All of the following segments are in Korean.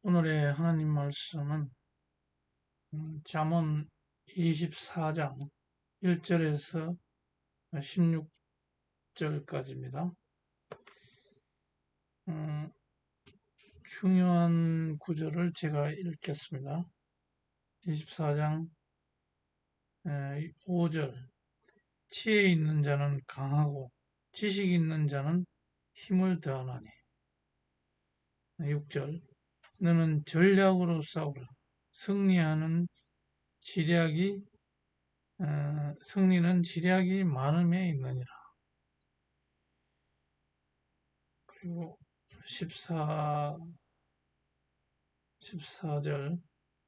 오늘의 하나님 말씀은 잠언 24장 1절에서 16절까지입니다. 중요한 구절을 제가 읽겠습니다. 24장 5절 지혜 있는 자는 강하고 지식 있는 자는 힘을 더하나니. 6절 너는 전략으로 싸우라. 승리는 지략이 많음에 있느니라. 그리고 14절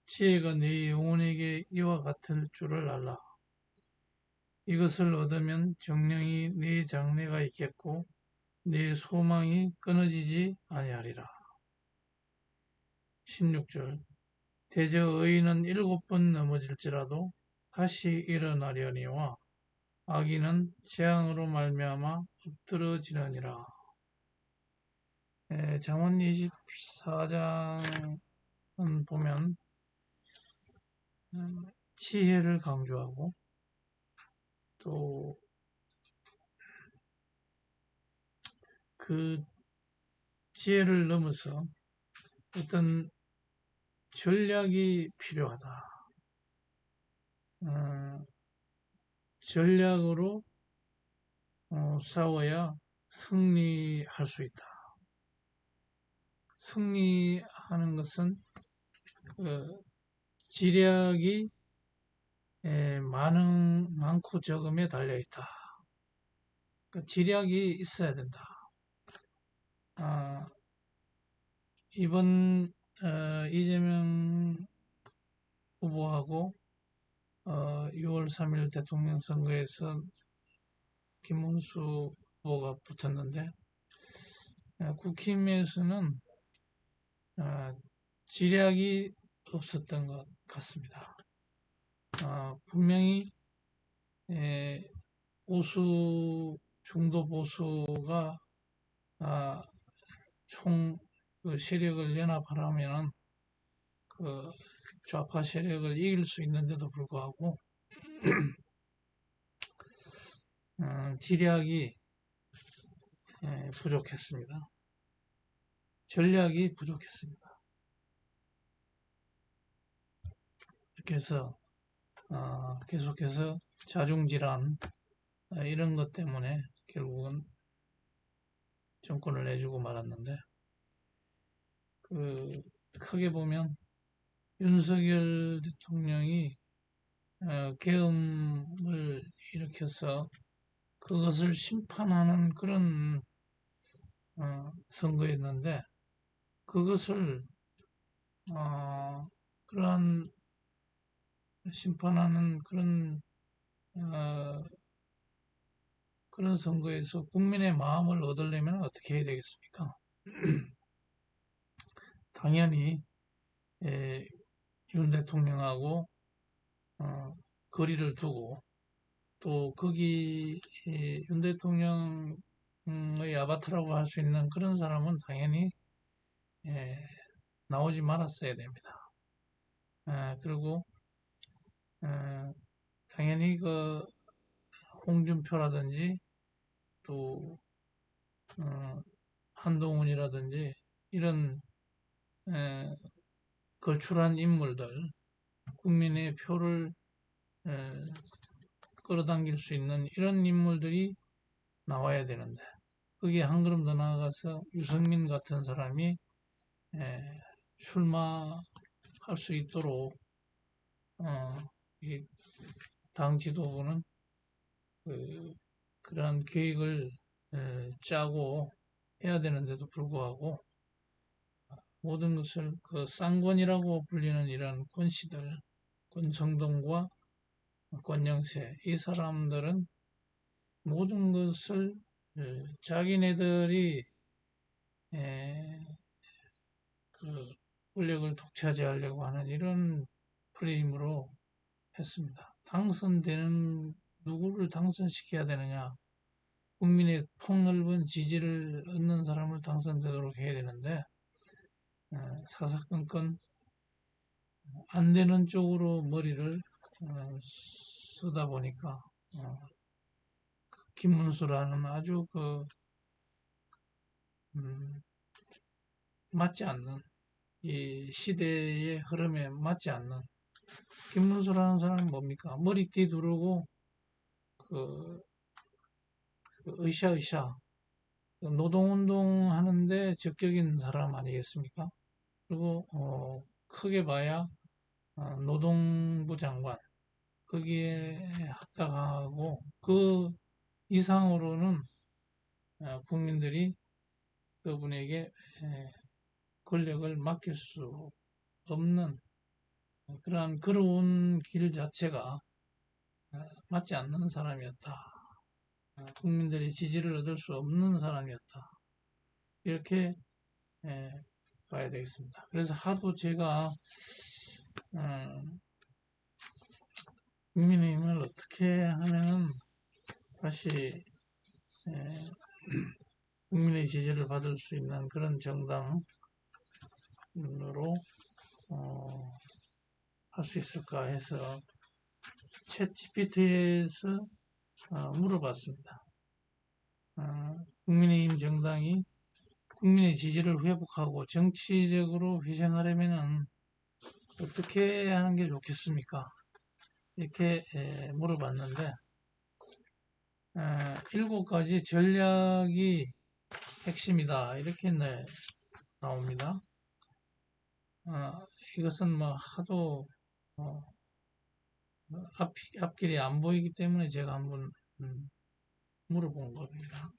지혜가 네 영혼에게 이와 같을 줄을 알라. 이것을 얻으면 정령이 네 장래가 있겠고 네 소망이 끊어지지 아니하리라. 16절 대저 의인은 7번 넘어질지라도 다시 일어나려니와 악인은 재앙으로 말미암아 엎드러지느니라. 잠언 24장은 보면 지혜를 강조하고 또 그 지혜를 넘어서 어떤 전략이 필요하다. 전략으로 싸워야 승리할 수 있다. 승리하는 것은 지략이 많고 적음에 달려있다. 그러니까 지략이 있어야 된다. 이번 이재명 후보하고 6월 3일 대통령 선거에서 김문수 후보가 붙었는데 국힘에서는 지략이 없었던 것 같습니다. 분명히 중도 보수가 총 세력을 연합하려면 그 좌파 세력을 이길 수 있는데도 불구하고 지략이 부족했습니다. 전략이 부족했습니다. 이렇게 해서 계속해서 자중질환 이런 것 때문에 결국은 정권을 내주고 말았는데 크게 보면 윤석열 대통령이 계엄을 일으켜서 그것을 심판하는 그런 선거였는데 그것을 그러한 심판하는 그런 선거에서 국민의 마음을 얻으려면 어떻게 해야 되겠습니까? 당연히 윤 대통령하고 거리를 두고 또 거기 윤 대통령의 아바타라고 할 수 있는 그런 사람은 당연히 나오지 말았어야 됩니다. 그리고 당연히 그 홍준표라든지 또 한동훈이라든지 이런 걸출한 인물들, 국민의 표를 끌어당길 수 있는 이런 인물들이 나와야 되는데 거기에 한 걸음 더 나아가서 유승민 같은 사람이 출마할 수 있도록 당 지도부는 그러한 계획을 짜고 해야 되는데도 불구하고 모든 것을 그 쌍권이라고 불리는 이런 권씨들, 권성동과 권영세 이 사람들은 모든 것을 자기네들이 그 권력을 독차지하려고 하는 이런 프레임으로 했습니다. 누구를 당선시켜야 되느냐? 국민의 폭넓은 지지를 얻는 사람을 당선되도록 해야 되는데 사사건건 안 되는 쪽으로 머리를 쓰다 보니까 김문수라는 아주 음, 맞지 않는 이 시대의 흐름에 맞지 않는 김문수라는 사람은 뭡니까? 머리띠 두르고 그, 으쌰으쌰 노동운동 하는데 적격인 사람 아니겠습니까? 그리고 크게 봐야 노동부 장관 거기에 합당하고 그 이상으로는 국민들이 그분에게 권력을 맡길 수 없는 그러한 걸어온 길 자체가 맞지 않는 사람이었다. 국민들의 지지를 얻을 수 없는 사람이었다. 이렇게 봐야 되겠습니다. 그래서 하도 제가 국민의힘을 어떻게 하면은 다시 국민의 지지를 받을 수 있는 그런 정당으로 할 수 있을까 해서 챗 GPT에서 물어봤습니다. 국민의힘 정당이 국민의 지지를 회복하고 정치적으로 희생하려면 어떻게 하는 게 좋겠습니까? 이렇게 물어봤는데 7가지 전략이 핵심이다 이렇게 나옵니다. 이것은 뭐 하도 앞길이 안 보이기 때문에 제가 한번 물어본 겁니다.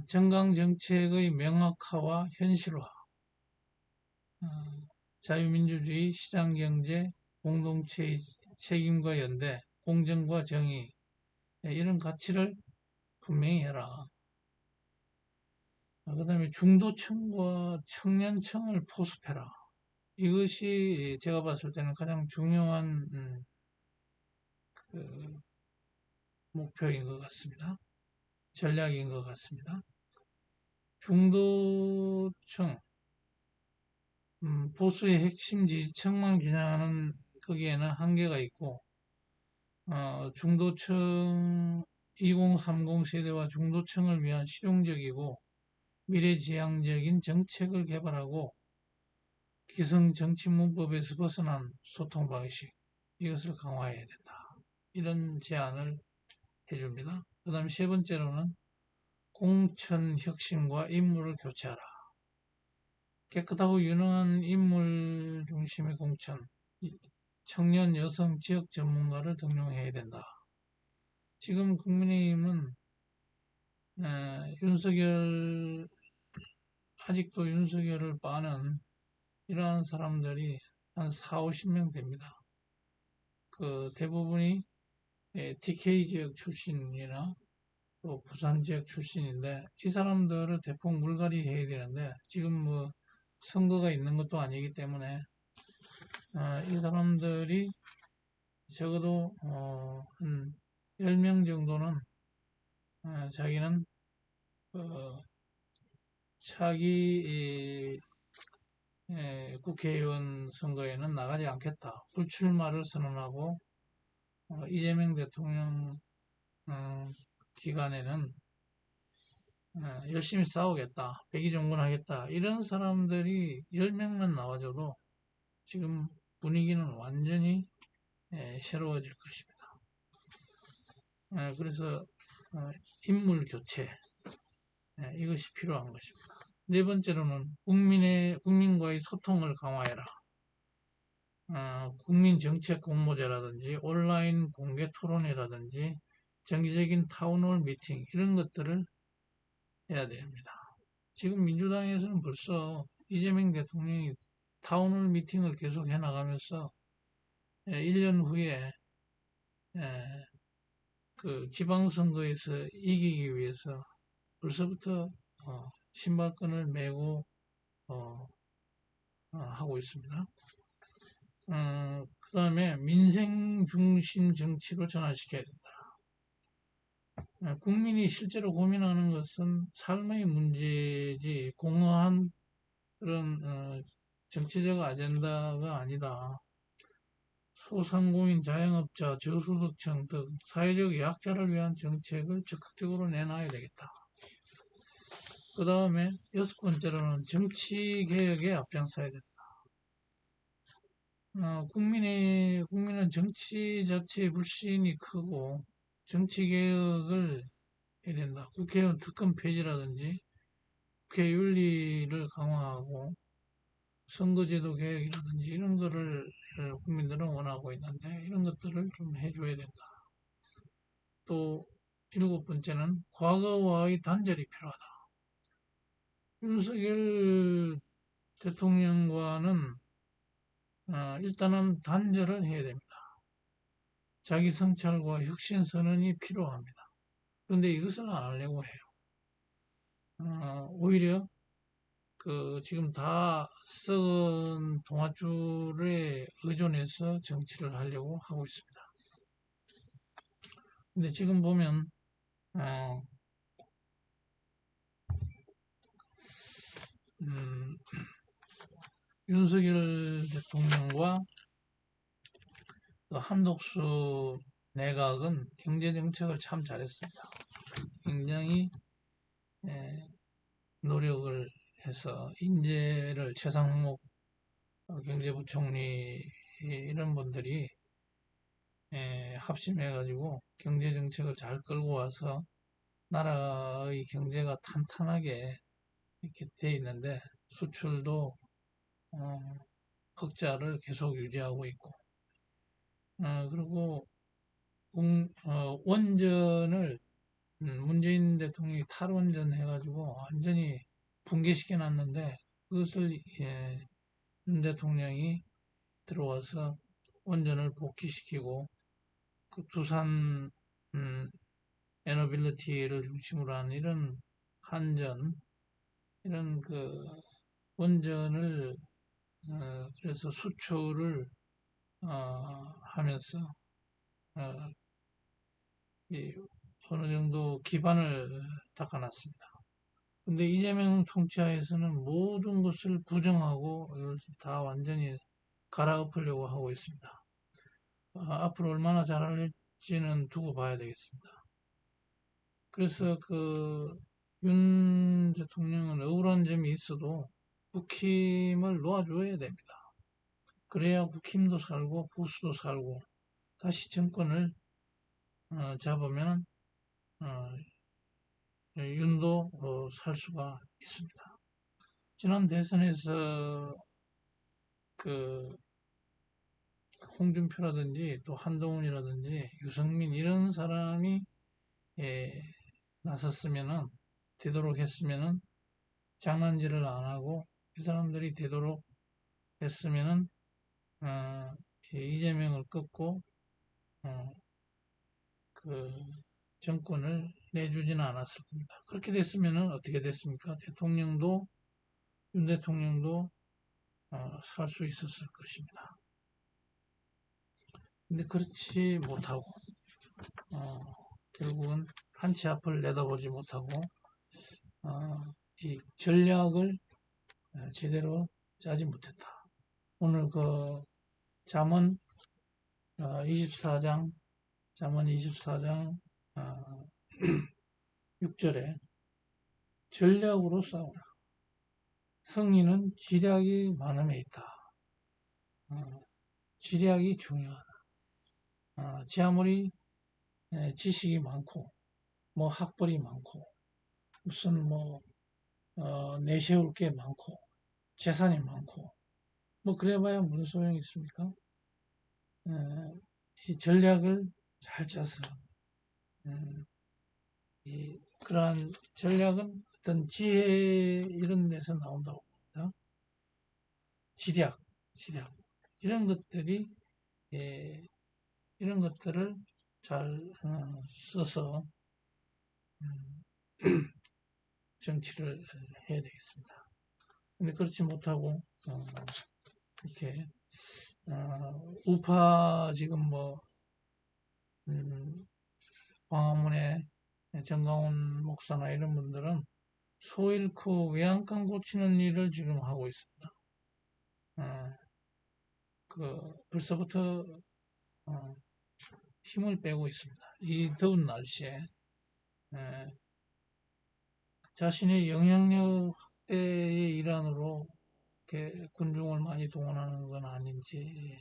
정강정책의 명확화와 현실화, 자유민주주의, 시장경제, 공동체의 책임과 연대, 공정과 정의 이런 가치를 분명히 해라. 그 다음에 중도층과 청년층을 포섭해라. 이것이 제가 봤을 때는 가장 중요한 그 목표인 것 같습니다. 전략인 것 같습니다. 중도층, 보수의 핵심 지지층만 겨냥하는 거기에는 한계가 있고 중도층 2030 세대와 중도층을 위한 실용적이고 미래지향적인 정책을 개발하고 기성 정치 문법에서 벗어난 소통 방식 이것을 강화해야 된다. 이런 제안을 해줍니다. 그 다음에 세 번째로는 공천 혁신과 인물을 교체하라. 깨끗하고 유능한 인물 중심의 공천, 청년, 여성, 지역 전문가를 등용해야 된다. 지금 국민의힘은 윤석열 아직도 윤석열을 빠는 이러한 사람들이 한 4, 50명 됩니다. 그 대부분이 TK 지역 출신이나 또 부산 지역 출신인데 이 사람들을 대폭 물갈이 해야 되는데 지금 뭐 선거가 있는 것도 아니기 때문에 이 사람들이 적어도 한 10명 정도는 자기는 차기 국회의원 선거에는 나가지 않겠다. 불출마를 선언하고 이재명 대통령 기간에는 열심히 싸우겠다. 백의종군하겠다. 이런 사람들이 10명만 나와줘도 지금 분위기는 완전히 새로워질 것입니다. 그래서 인물 교체 이것이 필요한 것입니다. 네 번째로는 국민과의 소통을 강화해라. 국민정책 공모제라든지 온라인 공개 토론회라든지 정기적인 타운홀 미팅 이런 것들을 해야 됩니다. 지금 민주당에서는 벌써 이재명 대통령이 타운홀 미팅을 계속 해나가면서 1년 후에 그 지방선거에서 이기기 위해서 벌써부터 신발끈을 메고 하고 있습니다. 그 다음에 민생 중심 정치로 전환시켜야 된다. 국민이 실제로 고민하는 것은 삶의 문제지 공허한 그런 정치적 아젠다가 아니다. 소상공인, 자영업자, 저소득층 등 사회적 약자를 위한 정책을 적극적으로 내놔야 되겠다. 그 다음에 6번째로는 정치개혁에 앞장서야 된다. 국민은 정치 자체의 불신이 크고 정치개혁을 해야 된다. 국회의원 특검 폐지라든지 국회 윤리를 강화하고 선거제도 개혁이라든지 이런 거를 국민들은 원하고 있는데 이런 것들을 좀 해줘야 된다. 또 7번째는 과거와의 단절이 필요하다. 윤석열 대통령과는 일단은 단절을 해야 됩니다. 자기 성찰과 혁신 선언이 필요합니다. 그런데 이것을 안 하려고 해요. 오히려 지금 다 썩은 동아줄에 의존해서 정치를 하려고 하고 있습니다. 근데 지금 보면 윤석열 대통령과 한독수 내각은 경제정책을 참 잘했습니다. 굉장히 노력을 해서 인재를 최상목 경제부총리 이런 분들이 합심해가지고 경제정책을 잘 끌고 와서 나라의 경제가 탄탄하게 이렇게 돼 있는데 수출도 흑자를 계속 유지하고 있고 그리고 원전을 문재인 대통령이 탈원전 해가지고 완전히 붕괴시켜 놨는데 그것을 윤 대통령이 들어와서 원전을 복귀시키고 그 두산 에너빌리티를 중심으로 한 이런 한전 이런 원전을 그래서 수출을 하면서 어느 정도 기반을 닦아놨습니다. 근데 이재명 통치하에서는 모든 것을 부정하고 이걸 다 완전히 갈아엎으려고 하고 있습니다. 앞으로 얼마나 잘할지는 두고 봐야 되겠습니다. 그래서 윤 대통령은 억울한 점이 있어도 국힘을 놓아줘야 됩니다. 그래야 국힘도 살고 보수도 살고 다시 정권을 잡으면 윤도 살 수가 있습니다. 지난 대선에서 홍준표라든지 또 한동훈이라든지 유승민 이런 사람이 나섰으면은 되도록 했으면은 장난질을 안 하고 이 사람들이 되도록 했으면은 이재명을 꺾고 정권을 내주지는 않았을 겁니다. 그렇게 됐으면은 어떻게 됐습니까? 윤 대통령도 살 수 있었을 것입니다. 근데 그렇지 못하고 결국은 한치 앞을 내다보지 못하고 이 전략을 제대로 짜지 못했다. 오늘 잠언 24장 6절에 전략으로 싸우라. 승리는 지략이 많음에 있다. 지략이 중요하다. 지 아무리 지식이 많고 학벌이 많고 무슨 내세울 게 많고 재산이 많고 그래봐야 무슨 소용이 있습니까? 이 전략을 잘 짜서 그러한 전략은 어떤 지혜 이런 데서 나온다고 봅니다. 지략 이런 것들이 이런 것들을 잘 써서 정치를 해야 되겠습니다. 근데 그렇지 못하고 이렇게 우파 지금 광화문에 정강훈 목사나 이런 분들은 소 잃고 외양간 고치는 일을 지금 하고 있습니다. 벌써부터 어, 힘을 빼고 있습니다. 이 더운 날씨에 자신의 영향력 확대의 일환으로 이렇게 군중을 많이 동원하는 건 아닌지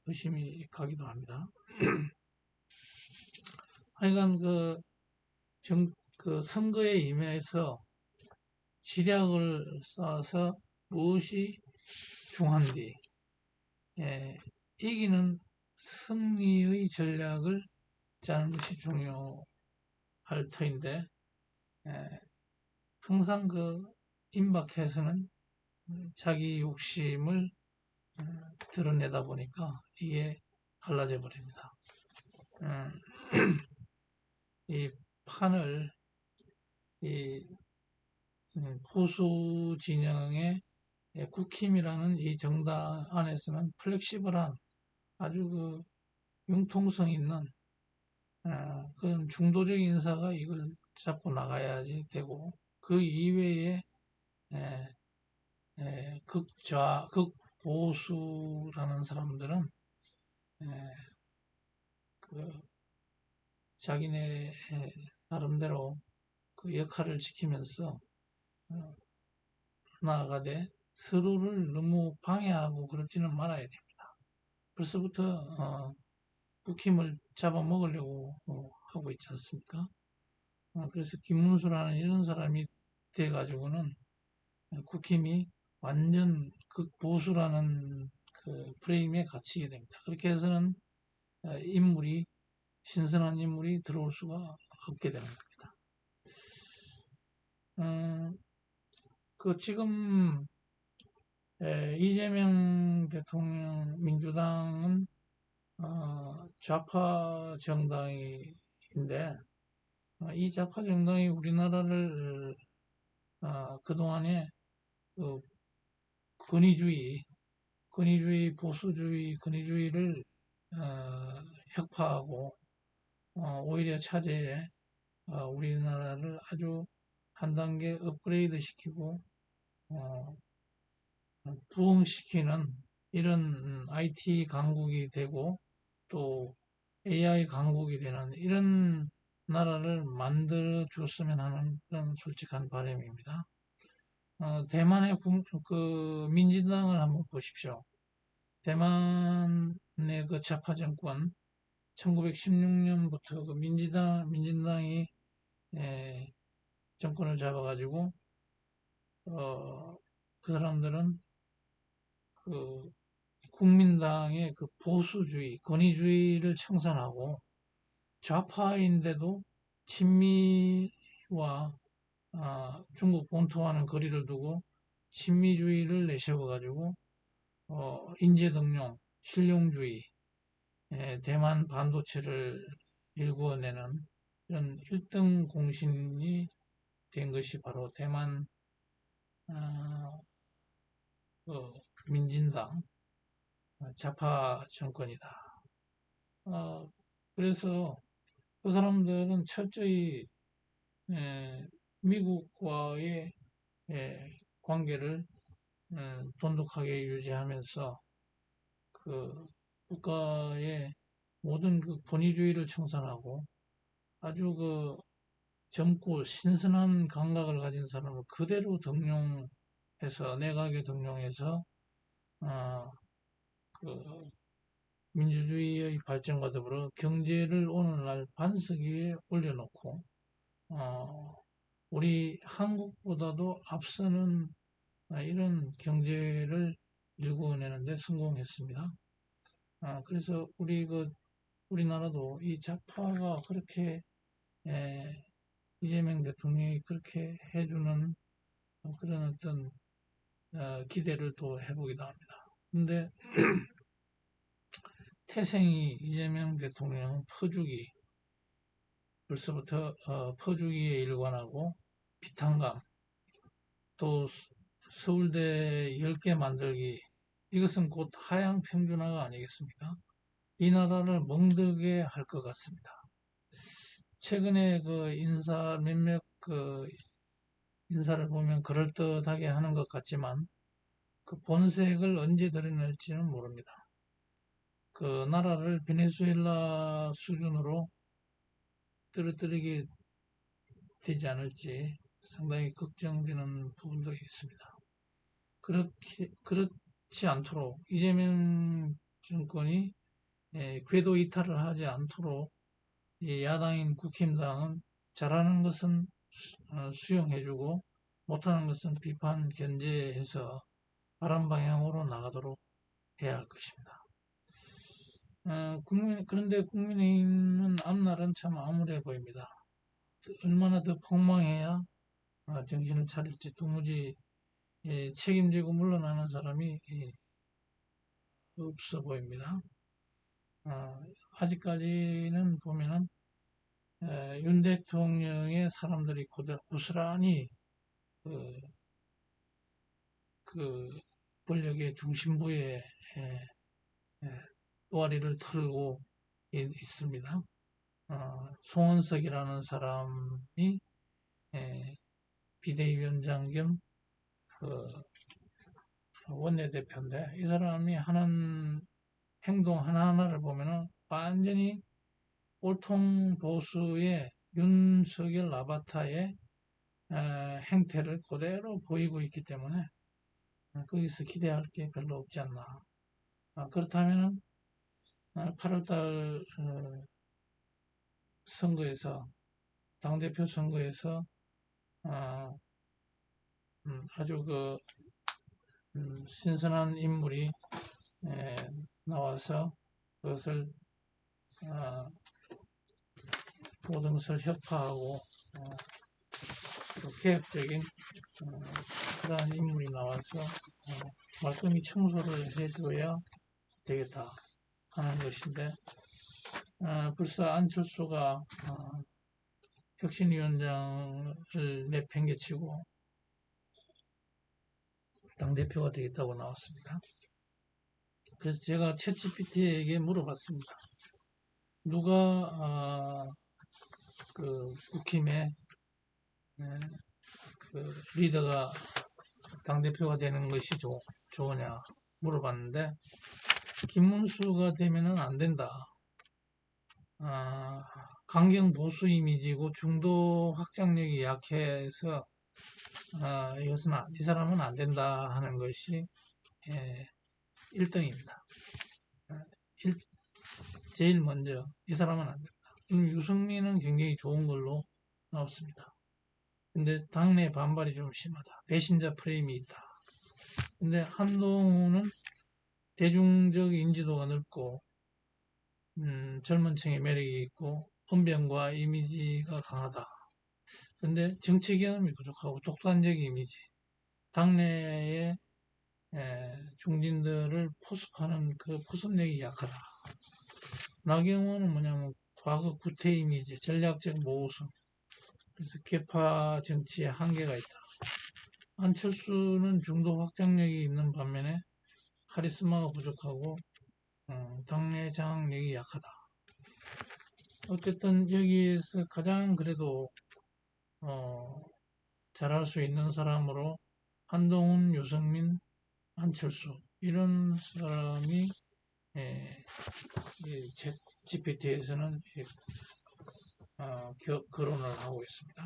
의심이 가기도 합니다. 하여간 그 선거에 임해서 지략을 쌓아서 무엇이 중한디 이기는 승리의 전략을 짜는 것이 중요할 터인데 항상 그 임박해서는 자기 욕심을 드러내다 보니까 이게 갈라져 버립니다. 이 판을 이 보수 진영의 국힘이라는 이 정당 안에서는 플렉시블한 아주 그 융통성 있는 그런 중도적 인사가 이걸 잡고 나가야지 되고 그 이외에 극보수라는 사람들은 그 자기네 나름대로 그 역할을 지키면서 나아가되 서로를 너무 방해하고 그러지는 말아야 됩니다. 벌써부터 국힘을 잡아먹으려고 하고 있지 않습니까? 그래서 김문수라는 이런 사람이 돼가지고는 국힘이 완전 극보수라는 그 프레임에 갇히게 됩니다. 그렇게 해서는 신선한 인물이 들어올 수가 없게 되는 겁니다. 지금 이재명 대통령 민주당은 좌파 정당인데 이 좌파 정당이 우리나라를 그동안에 그 권위주의, 보수주의, 권위주의를 혁파하고 오히려 차제에 우리나라를 아주 한 단계 업그레이드 시키고 부흥시키는 이런 IT 강국이 되고 또 AI 강국이 되는 이런 나라를 만들어 줬으면 하는 그런 솔직한 바람입니다. 대만의 그 민진당을 한번 보십시오. 대만의 그 좌파 정권 1916년부터 그 민진당이 정권을 잡아가지고 그 사람들은 그 국민당의 그 보수주의, 권위주의를 청산하고 좌파인데도 친미와 중국 본토와는 거리를 두고 친미주의를 내세워가지고 인재등용, 실용주의, 대만 반도체를 일구어내는 이런 1등 공신이 된 것이 바로 대만 그 민진당 좌파 정권이다. 그래서 그 사람들은 철저히 미국과의 관계를 돈독하게 유지하면서 그 국가의 모든 그 권위주의를 청산하고 아주 그 젊고 신선한 감각을 가진 사람을 그대로 등용해서 내각에 등용해서 그 민주주의의 발전과 더불어 경제를 오늘날 반석 위에 올려놓고 우리 한국보다도 앞서는 이런 경제를 일궈내는데 성공했습니다. 그래서 우리나라도 이 좌파가 그렇게 이재명 대통령이 그렇게 해주는 그런 어떤 기대를 또 해보기도 합니다. 근데 태생이 이재명 대통령은 퍼주기, 벌써부터 퍼주기에 일관하고 비탄감, 또 서울대 10개 만들기, 이것은 곧 하향 평준화가 아니겠습니까? 이 나라를 멍들게 할 것 같습니다. 최근에 그 인사 몇몇 그 인사를 보면 그럴듯하게 하는 것 같지만 그 본색을 언제 드러낼지는 모릅니다. 그 나라를 베네수엘라 수준으로 떨어뜨리게 되지 않을지 상당히 걱정되는 부분도 있습니다. 그렇지 않도록 이재명 정권이 궤도 이탈을 하지 않도록 야당인 국힘당은 잘하는 것은 수용해주고 못하는 것은 비판 견제해서 바람 방향으로 나가도록 해야 할 것입니다. 그런데 국민의힘은 앞날은 참 암울해 보입니다. 얼마나 더 폭망해야 정신을 차릴지 도무지 책임지고 물러나는 사람이 없어 보입니다. 아직까지는 보면은 윤 대통령의 사람들이 고스란히 그 권력의 중심부에 또아리를 털고 있습니다. 송원석이라는 사람이 비대위원장 겸 원내대표인데 이 사람이 하는 행동 하나하나를 보면은 완전히 꼴통 보수의 윤석열 아바타의 행태를 그대로 보이고 있기 때문에 거기서 기대할 게 별로 없지 않나. 그렇다면 8월달 선거에서 당대표 선거에서 아주 신선한 인물이 나와서 그것을 모든 것을 혁파하고 개혁적인 그러한 인물이 나와서 말끔히 청소를 해줘야 되겠다 하는 것인데 벌써 안철수가 혁신위원장을 내팽개치고 당대표가 되겠다고 나왔습니다. 그래서 제가 챗GPT에게 물어봤습니다. 누가 국힘의 리더가 당대표가 되는 것이 좋으냐 물어봤는데 김문수가 되면은 안 된다. 강경 보수 이미지고 중도 확장력이 약해서 이 사람은 안 된다 하는 것이 1등입니다. 제일 먼저 이 사람은 안 된다. 유승민은 굉장히 좋은 걸로 나왔습니다. 근데 당내 반발이 좀 심하다. 배신자 프레임이 있다. 근데 한동훈은 대중적 인지도가 넓고 젊은 층의 매력이 있고 언변과 이미지가 강하다. 근데 정치 경험이 부족하고 독단적 이미지, 당내의 중진들을 포섭하는 그 포섭력이 약하다. 나경원은 뭐냐면 과거 구태 이미지, 전략적 모호성, 그래서 계파 정치에 한계가 있다. 안철수는 중도 확장력이 있는 반면에 카리스마가 부족하고 당내 장악력이 약하다. 어쨌든 여기에서 가장 그래도 잘할 수 있는 사람으로 한동훈, 유승민, 안철수 이런 사람이 GPT에서는 거론을 하고 있습니다.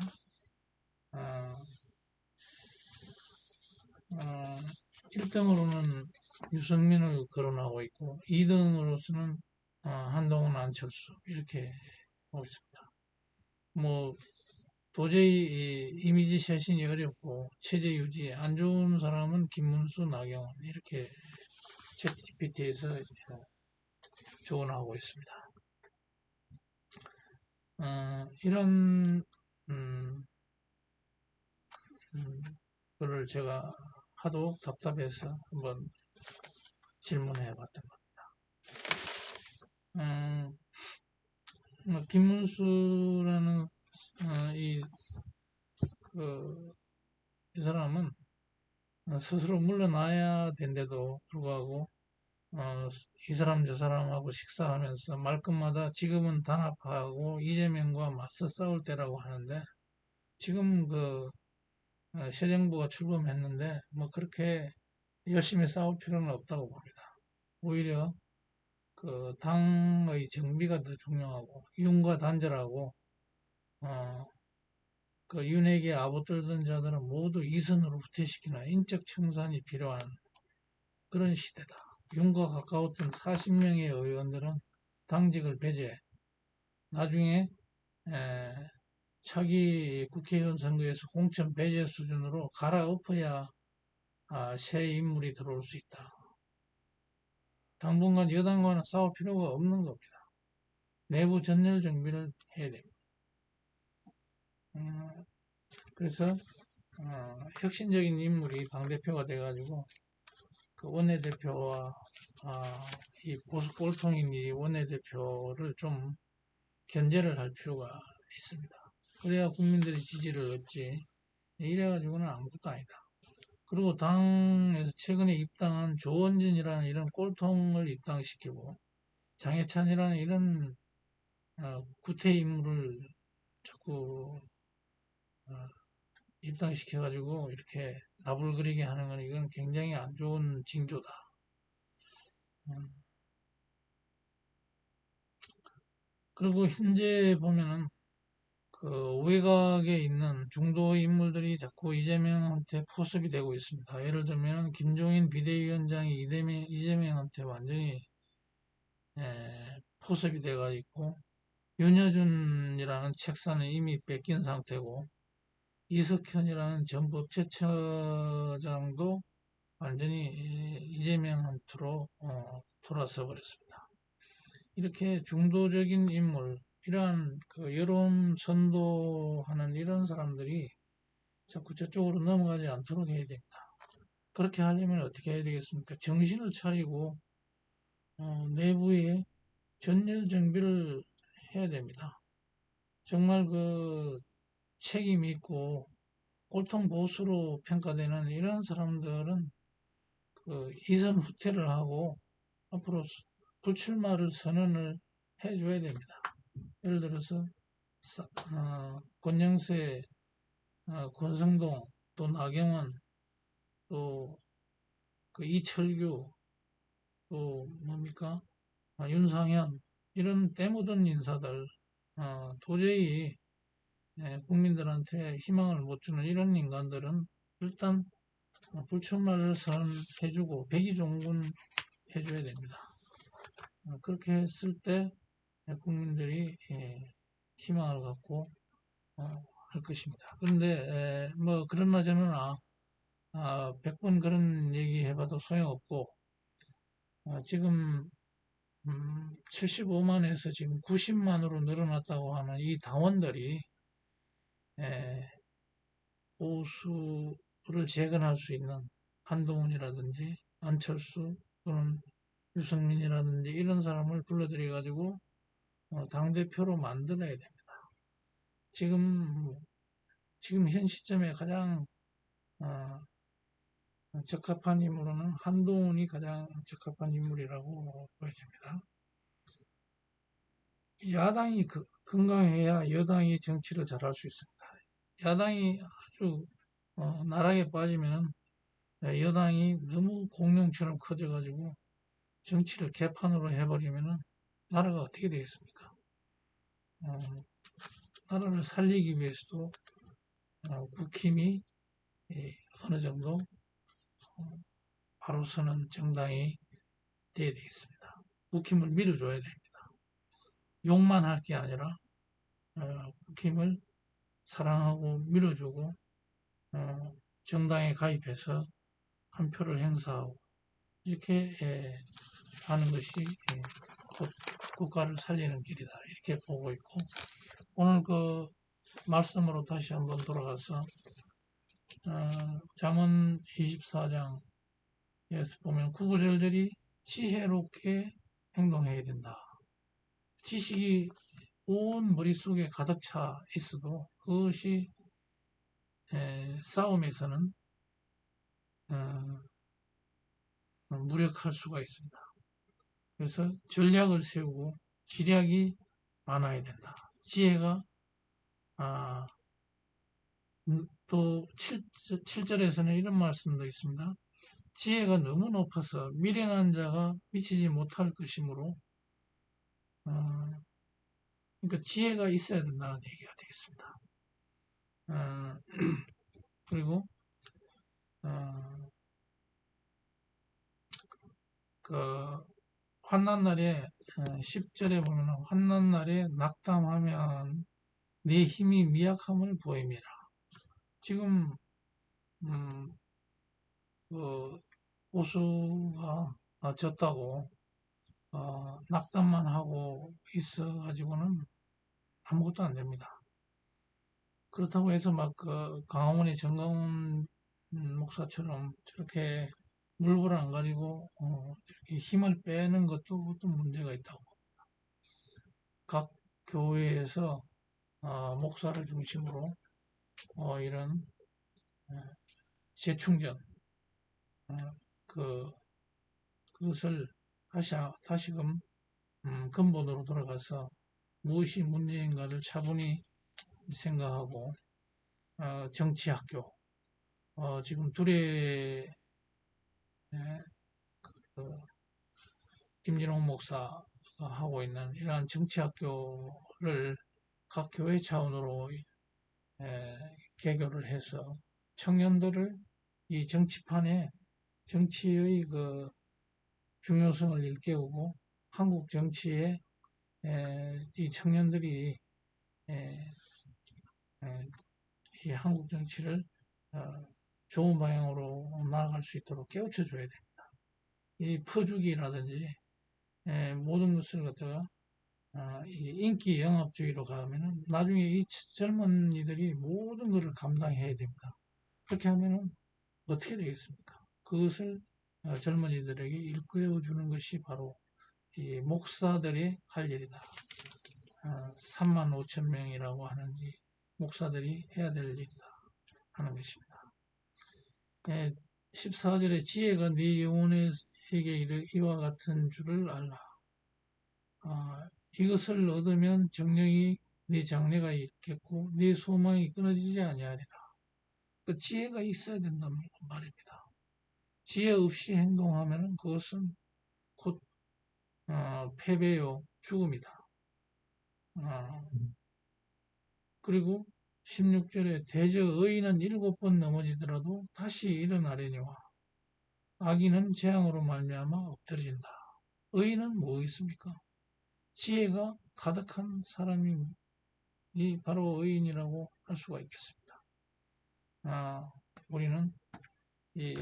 1등으로는 유승민을 거론하고 있고 2등으로서는 한동훈, 안철수 이렇게 하고 있습니다. 뭐 도저히 이미지 쇄신이 어렵고 체제 유지에 안 좋은 사람은 김문수, 나경원 이렇게 챗GPT에서 조언하고 있습니다. 이런 거를 제가 하도 답답해서 한번 질문해 봤던 겁니다. 김문수라는 이 사람은 스스로 물러나야 된데도 불구하고 이 사람 저 사람하고 식사하면서 말끝마다 지금은 단합하고 이재명과 맞서 싸울 때라고 하는데 지금 새 정부가 출범했는데 뭐 그렇게 열심히 싸울 필요는 없다고 봅니다. 오히려 그 당의 정비가 더 중요하고 윤과 단절하고 그 윤에게 아부들던 자들은 모두 이선으로 후퇴시키는 인적 청산이 필요한 그런 시대다. 윤과 가까웠던 40명의 의원들은 당직을 배제, 나중에 차기 국회의원 선거에서 공천 배제 수준으로 갈아엎어야 새 인물이 들어올 수 있다. 당분간 여당과는 싸울 필요가 없는 겁니다. 내부 전열 정비를 해야 됩니다. 그래서 혁신적인 인물이 당대표가 돼가지고 그 원내대표와 이 보수 꼴통인 이 원내대표를 좀 견제를 할 필요가 있습니다. 그래야 국민들의 지지를 얻지. 이래가지고는 아무것도 아니다. 그리고 당에서 최근에 입당한 조원진이라는 이런 꼴통을 입당시키고 장해찬이라는 이런 구태 인물을 자꾸 입당시켜가지고 이렇게 나불거리게 하는 건 이건 굉장히 안 좋은 징조다. 그리고 현재 보면은 그 외곽에 있는 중도 인물들이 자꾸 이재명한테 포섭이 되고 있습니다. 예를 들면 김종인 비대위원장이 이재명한테 완전히 포섭이 돼가 있고 윤여준이라는 책사는 이미 뺏긴 상태고 이석현이라는 전 법제처장도 완전히 이재명한테로 돌아서 버렸습니다. 이렇게 중도적인 인물, 이러한 그 여론 선도하는 이런 사람들이 자꾸 저쪽으로 넘어가지 않도록 해야 됩니다. 그렇게 하려면 어떻게 해야 되겠습니까? 정신을 차리고 내부에 전열 정비를 해야 됩니다. 정말 그 책임 있고 꼴통 보수로 평가되는 이런 사람들은 그 이선 후퇴를 하고 앞으로 불출마를 선언을 해줘야 됩니다. 예를 들어서 권영세, 권성동, 또 나경원, 또 그 이철규, 또 뭡니까 윤상현 이런 때묻은 인사들 도저히 국민들한테 희망을 못 주는 이런 인간들은 일단 불출마를 선해주고 백의종군 해줘야 됩니다. 그렇게 했을 때 국민들이 희망을 갖고 할 것입니다. 그런데 뭐 그러나 저러나 100번 그런 얘기 해봐도 소용없고 지금 75만에서 지금 90만으로 늘어났다고 하는 이 당원들이 보수를 재건할 수 있는 한동훈이라든지 안철수 또는 유승민이라든지 이런 사람을 불러들여 가지고 당대표로 만들어야 됩니다. 지금 현 시점에 가장 적합한 인물은 한동훈이 가장 적합한 인물이라고 보여집니다. 야당이 건강해야 여당이 정치를 잘할 수 있습니다. 야당이 아주 나락에 빠지면 여당이 너무 공룡처럼 커져가지고 정치를 개판으로 해버리면 나라가 어떻게 되겠습니까? 나라를 살리기 위해서도 국힘이 어느 정도 바로 서는 정당이 돼야 되겠습니다. 국힘을 밀어줘야 됩니다. 욕만 할 게 아니라 국힘을 사랑하고 밀어주고 정당에 가입해서 한 표를 행사하고 이렇게 하는 것이 곧 국가를 살리는 길이다 이렇게 보고 있고 오늘 그 말씀으로 다시 한번 돌아가서 잠언 24장에서 보면 구구절절히 지혜롭게 행동해야 된다. 지식이 온 머릿속에 가득 차 있어도 그것이 싸움에서는 무력할 수가 있습니다. 그래서 전략을 세우고 지략이 많아야 된다. 지혜가 또 7절에서는 이런 말씀도 있습니다. 지혜가 너무 높아서 미련한 자가 미치지 못할 것이므로 그러니까 지혜가 있어야 된다는 얘기가 되겠습니다. 그리고 그 환난 날에 10절에 보면 환난 날에 낙담하면 내 힘이 미약함을 보임이라. 지금 그 보수가 졌다고 낙담만 하고 있어 가지고는 아무것도 안 됩니다. 그렇다고 해서 막 그 강화문의 정강훈 목사처럼 저렇게 물불 안 가리고 저렇게 힘을 빼는 것도 문제가 있다고. 각 교회에서 목사를 중심으로 이런 재충전 그것을 다시금 근본으로 돌아가서 무엇이 문제인가를 차분히 생각하고 정치학교 지금 둘의 김진홍 목사가 하고 있는 이러한 정치학교를 각 교회 차원으로 개교를 해서 청년들을 이 정치판에 정치의 그 중요성을 일깨우고 한국 정치에 이 청년들이 이 한국 정치를 좋은 방향으로 나아갈 수 있도록 깨우쳐 줘야 됩니다. 이 퍼주기라든지 모든 것을 갖다가 이 인기 영합주의로 가면은 나중에 이 젊은이들이 모든 것을 감당해야 됩니다. 그렇게 하면은 어떻게 되겠습니까? 그것을 젊은이들에게 일깨워 주는 것이 바로 이 목사들이 할 일이다. 3만 5천 명이라고 하는 이 목사들이 해야 될 일이다 하는 것입니다. 14절에 지혜가 네 영혼에게 이와 같은 줄을 알라. 이것을 얻으면 정령이 네 장래가 있겠고 네 소망이 끊어지지 아니하리라. 그 지혜가 있어야 된단 말입니다. 지혜 없이 행동하면 그것은 곧 패배요 죽음이다. 그리고 16절에 대저 의인은 7번 넘어지더라도 다시 일어나려니와 악인은 재앙으로 말미암아 엎드러진다. 의인은 뭐 있습니까? 지혜가 가득한 사람이 바로 의인이라고 할 수가 있겠습니다. 우리는 이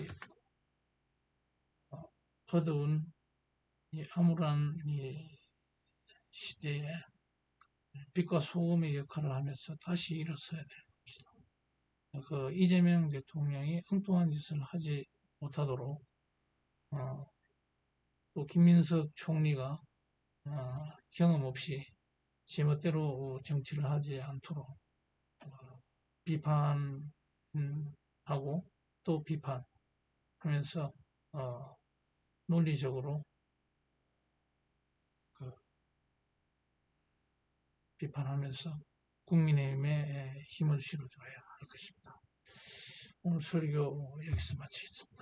어두운 이 암울한 이 시대에 빛과 소금의 역할을 하면서 다시 일어서야 될 것이다. 그 이재명 대통령이 엉뚱한 짓을 하지 못하도록 또 김민석 총리가 경험 없이 제멋대로 정치를 하지 않도록 비판하고 또 비판하면서 논리적으로 비판하면서 국민의힘에 힘을 실어줘야 할 것입니다. 오늘 설교 여기서 마치겠습니다.